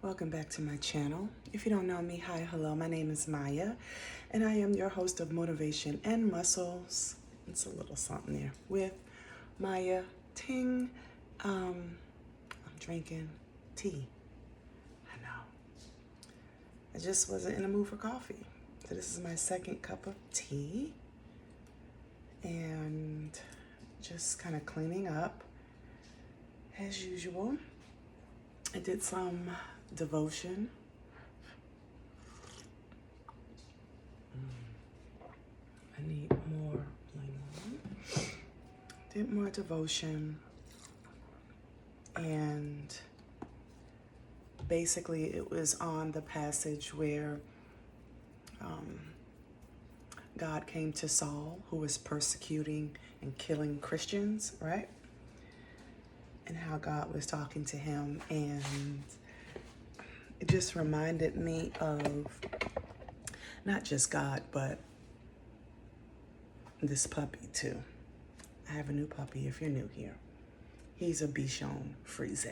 Welcome back to my channel. If you don't know me, hi, hello, my name is Maya, and I am your host of Motivation and Muscles. It's a little something there with Maya Ting. I'm drinking tea. I know. I just wasn't in the mood for coffee. So this is my second cup of tea, and just kind of cleaning up as usual. I did some devotion. I need more lemon. Did more devotion, and basically it was on the passage where God came to Saul, who was persecuting and killing Christians, right? And how God was talking to him, and it just reminded me of not just God, but this puppy too. I have a new puppy if you're new here. He's a Bichon Frise.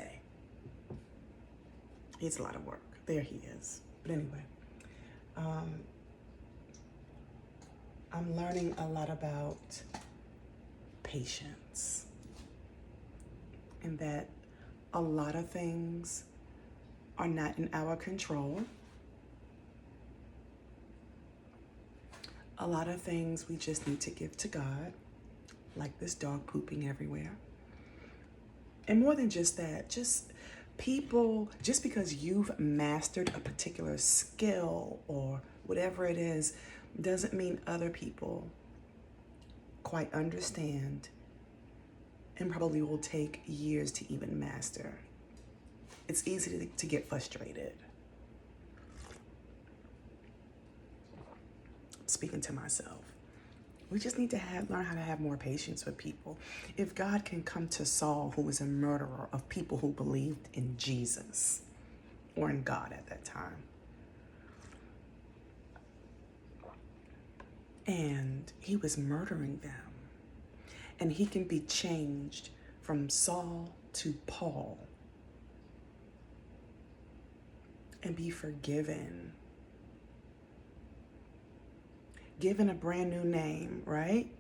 It's a lot of work. There he is. But anyway, I'm learning a lot about patience, and that a lot of things are not in our control. A lot of things we just need to give to God, like this dog pooping everywhere. And more than just that, just people, just because you've mastered a particular skill or whatever it is, doesn't mean other people quite understand and probably will take years to even master. It's easy to get frustrated. Speaking to myself. We just need to learn how to have more patience with people. If God can come to Saul, who was a murderer of people who believed in Jesus or in God at that time, and he was murdering them, and he can be changed from Saul to Paul and be forgiven, given a brand new name, right?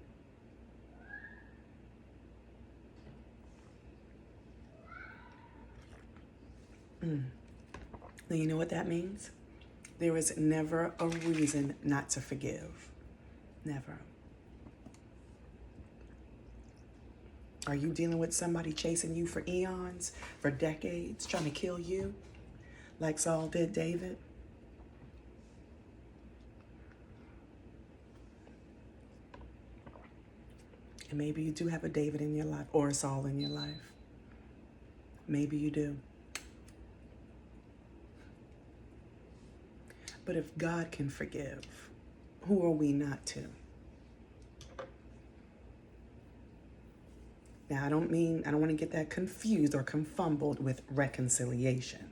Then you know what that means? There is never a reason not to forgive. Never. Are you dealing with somebody chasing you for eons, for decades, trying to kill you, like Saul did David? And maybe you do have a David in your life or a Saul in your life. Maybe you do. But if God can forgive, who are we not to? Now, I don't want to get that confused or confumbled with reconciliation,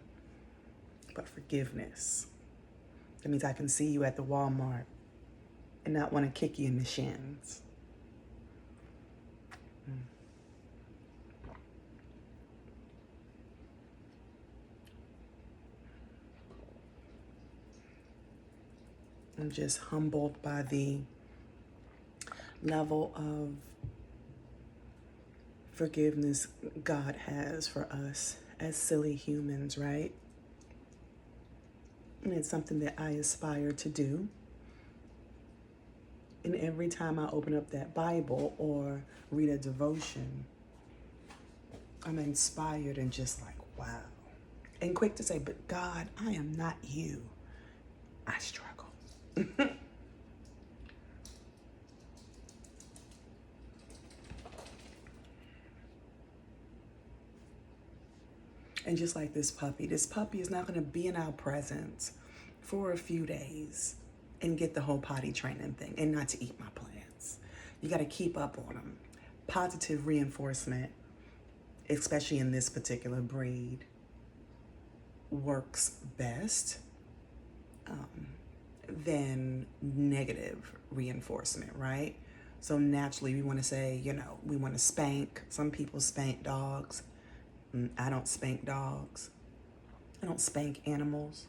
but forgiveness. That means I can see you at the Walmart and not want to kick you in the shins. I'm just humbled by the level of forgiveness God has for us as silly humans, right? And it's something that I aspire to do. And every time I open up that Bible or read a devotion, I'm inspired and just like, wow. And quick to say, but God, I am not you. I struggle. And just like this puppy is not going to be in our presence for a few days and get the whole potty training thing and not to eat my plants. You got to keep up on them. Positive reinforcement, especially in this particular breed, works best than negative reinforcement, right? So naturally we want to say, we want to spank. Some people spank dogs. I don't spank dogs. I don't spank animals.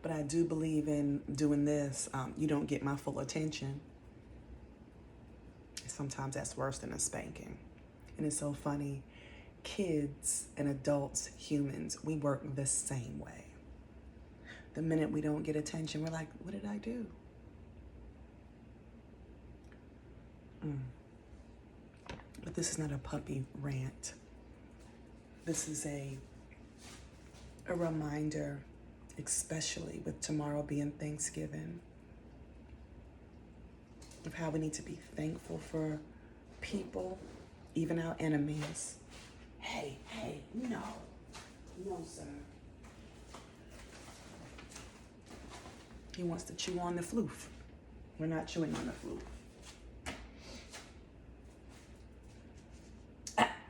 But I do believe in doing this. You don't get my full attention. Sometimes that's worse than a spanking. And it's so funny. Kids and adults, humans, we work the same way. The minute we don't get attention, we're like, what did I do? But this is not a puppy rant. This is a reminder, especially with tomorrow being Thanksgiving, of how we need to be thankful for people, even our enemies. Hey, no. No, sir. He wants to chew on the floof. We're not chewing on the floof.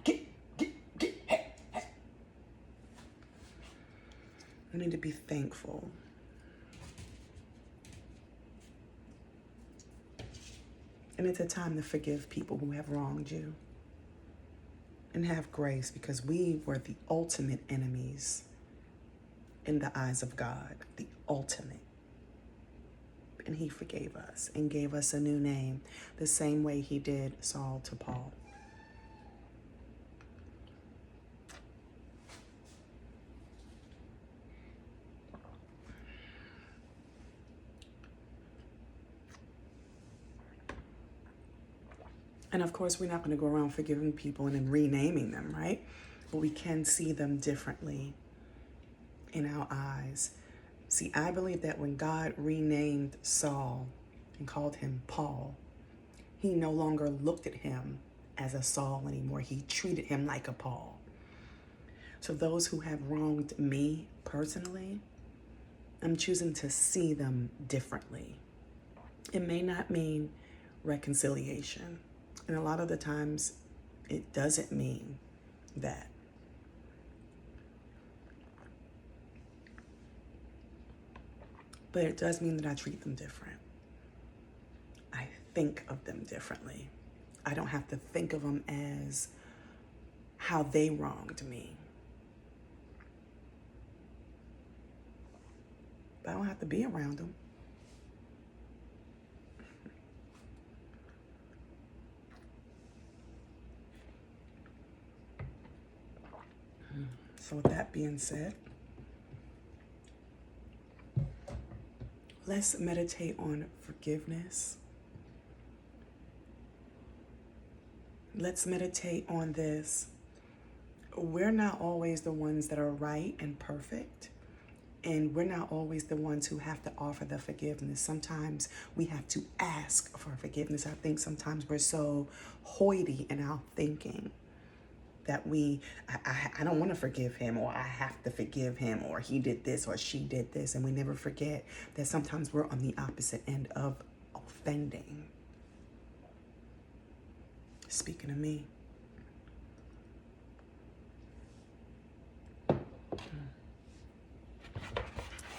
Hey. We need to be thankful. And it's a time to forgive people who have wronged you. And have grace, because we were the ultimate enemies in the eyes of God. The ultimate. And he forgave us and gave us a new name, the same way he did Saul to Paul. And of course, we're not going to go around forgiving people and then renaming them, right? But we can see them differently in our eyes. See, I believe that when God renamed Saul and called him Paul, he no longer looked at him as a Saul anymore. He treated him like a Paul. So those who have wronged me personally, I'm choosing to see them differently. It may not mean reconciliation. And a lot of the times, it doesn't mean that. But it does mean that I treat them different. I think of them differently. I don't have to think of them as how they wronged me. But I don't have to be around them. So with that being said, let's meditate on forgiveness. Let's meditate on this. We're not always the ones that are right and perfect. And we're not always the ones who have to offer the forgiveness. Sometimes we have to ask for forgiveness. I think sometimes we're so hoity in our thinking that I don't want to forgive him, or I have to forgive him, or he did this or she did this. And we never forget that sometimes we're on the opposite end of offending. Speaking of me.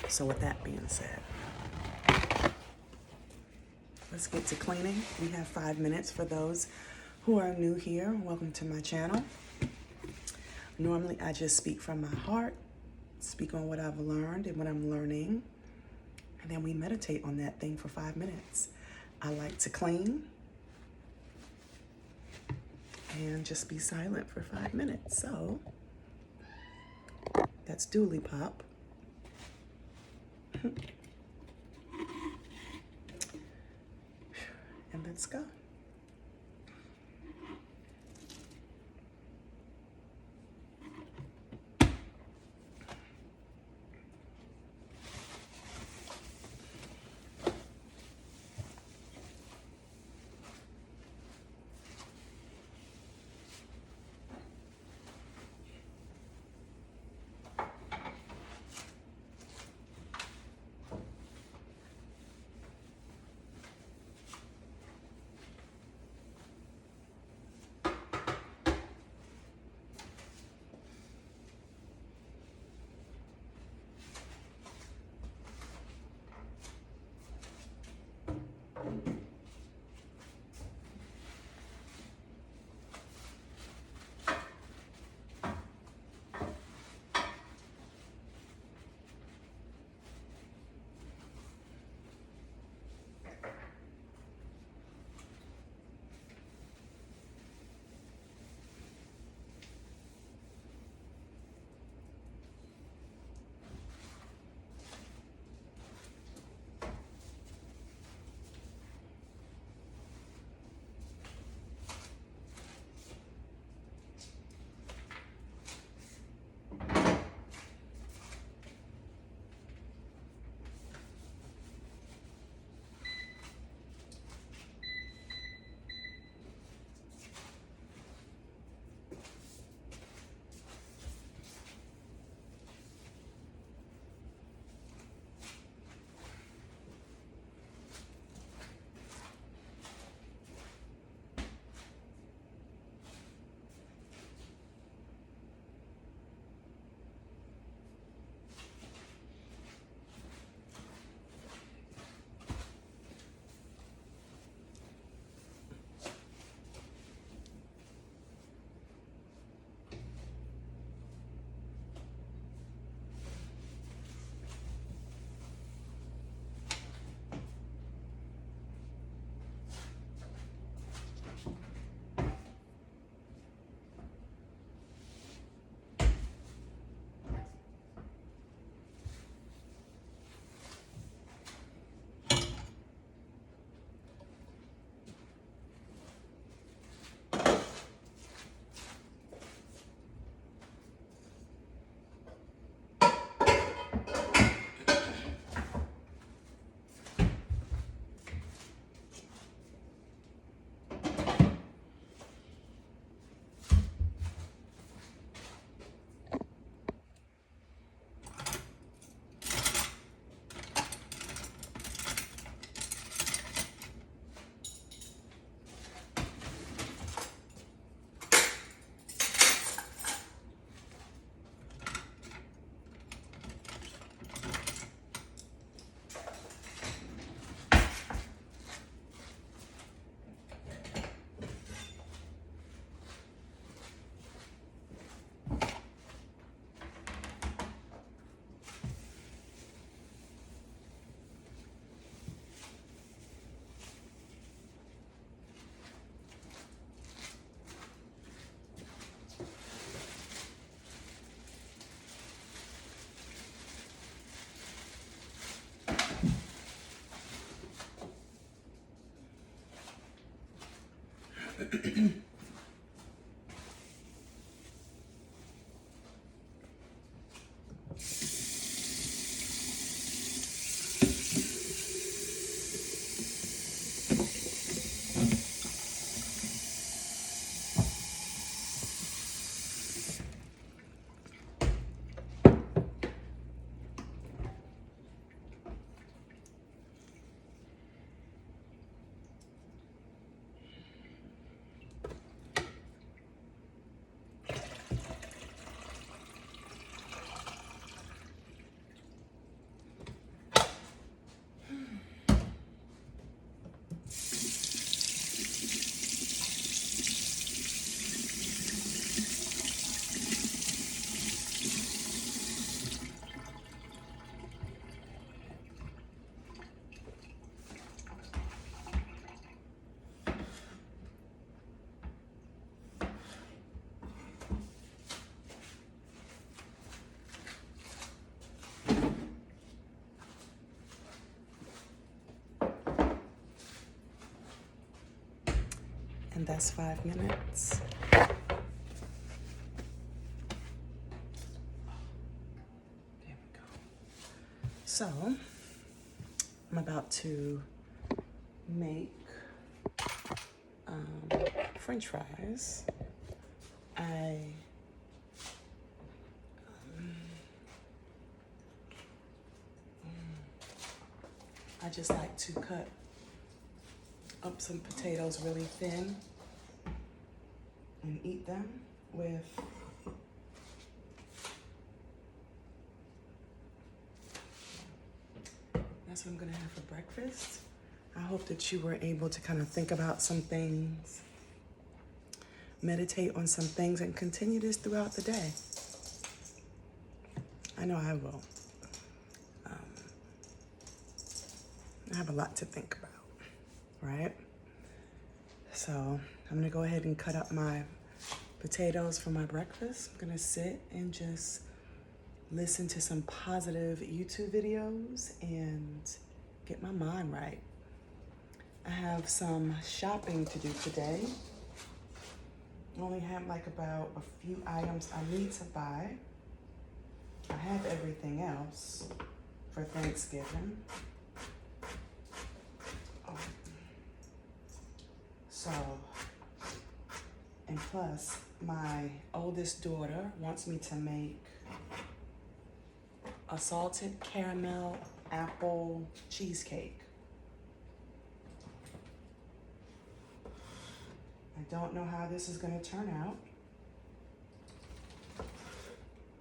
So with that being said, let's get to cleaning. We have 5 minutes for those who are new here. Welcome to my channel. Normally, I just speak from my heart, speak on what I've learned and what I'm learning, and then we meditate on that thing for 5 minutes. I like to clean and just be silent for 5 minutes. So that's Dooley Pop. And let's go. And that's 5 minutes. There we go. So, I'm about to make French fries. I just like to cut up some potatoes really thin and eat them with that's what I'm gonna have for breakfast. I hope that you were able to kind of think about some things, meditate on some things, and continue this throughout the day. I know I will. I have a lot to think about, right? So I'm gonna go ahead and cut up my potatoes for my breakfast. I'm gonna sit and just listen to some positive YouTube videos and get my mind right. I have some shopping to do today. I only have like about a few items I need to buy. I have everything else for Thanksgiving. So, and plus, my oldest daughter wants me to make a salted caramel apple cheesecake. I don't know how this is gonna turn out,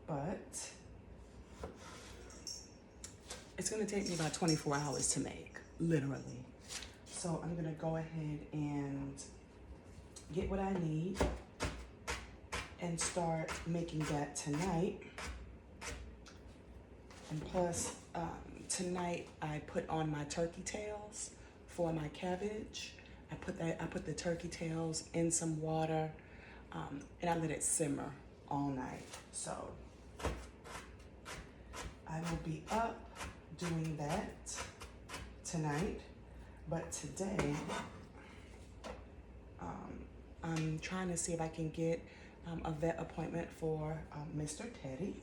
but it's gonna take me about 24 hours to make, literally. So I'm gonna go ahead and get what I need and start making that tonight. And plus, tonight I put on my turkey tails for my cabbage. I put the turkey tails in some water, and I let it simmer all night. So I will be up doing that tonight. But today, I'm trying to see if I can get a vet appointment for Mr. Teddy.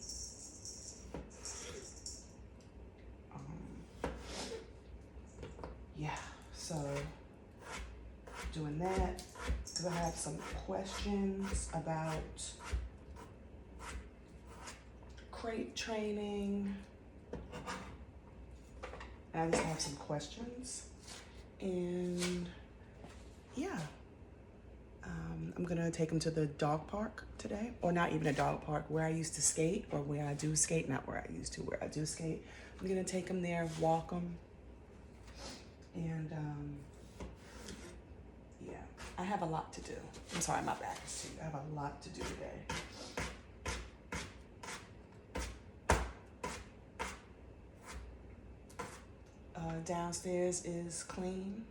Yeah, so doing that because I have some questions about crate training. And I just have some questions. And yeah, I'm gonna take him to the dog park today, or not even a dog park, where I used to skate, or where I do skate, not where I used to, where I do skate. I'm gonna take him there, walk him, and yeah, I have a lot to do. I'm sorry, my back is too. I have a lot to do today. Downstairs is clean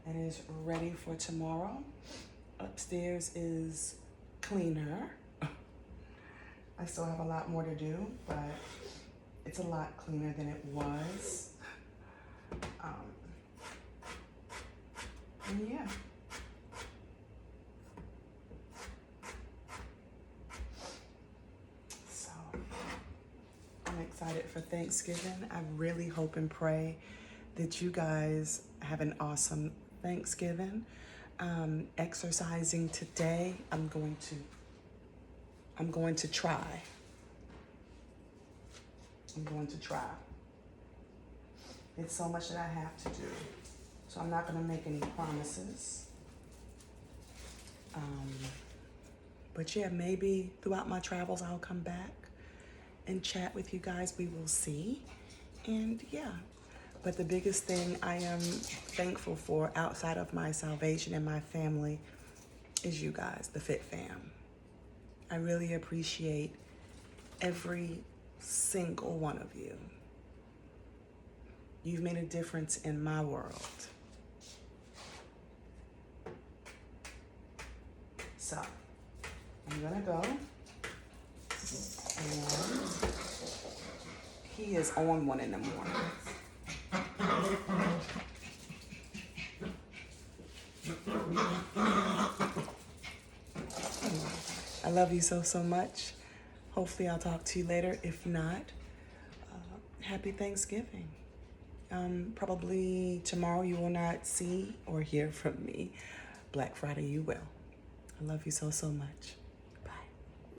and is ready for tomorrow. Upstairs is cleaner. I still have a lot more to do, but it's a lot cleaner than it was. And yeah, Thanksgiving. I really hope and pray that you guys have an awesome Thanksgiving. Exercising today. I'm going to try. I'm going to try. It's so much that I have to do. So I'm not going to make any promises. But yeah, maybe throughout my travels, I'll come back and chat with you guys. We will see. And yeah, but the biggest thing I am thankful for outside of my salvation and my family is you guys, the Fit Fam. I really appreciate every single one of you. You've made a difference in my world. So, I'm gonna go, and he is on 1 in the morning. I love you so, so much. Hopefully I'll talk to you later. If not, happy Thanksgiving. Probably tomorrow you will not see or hear from me. Black Friday you will. I love you so, so much.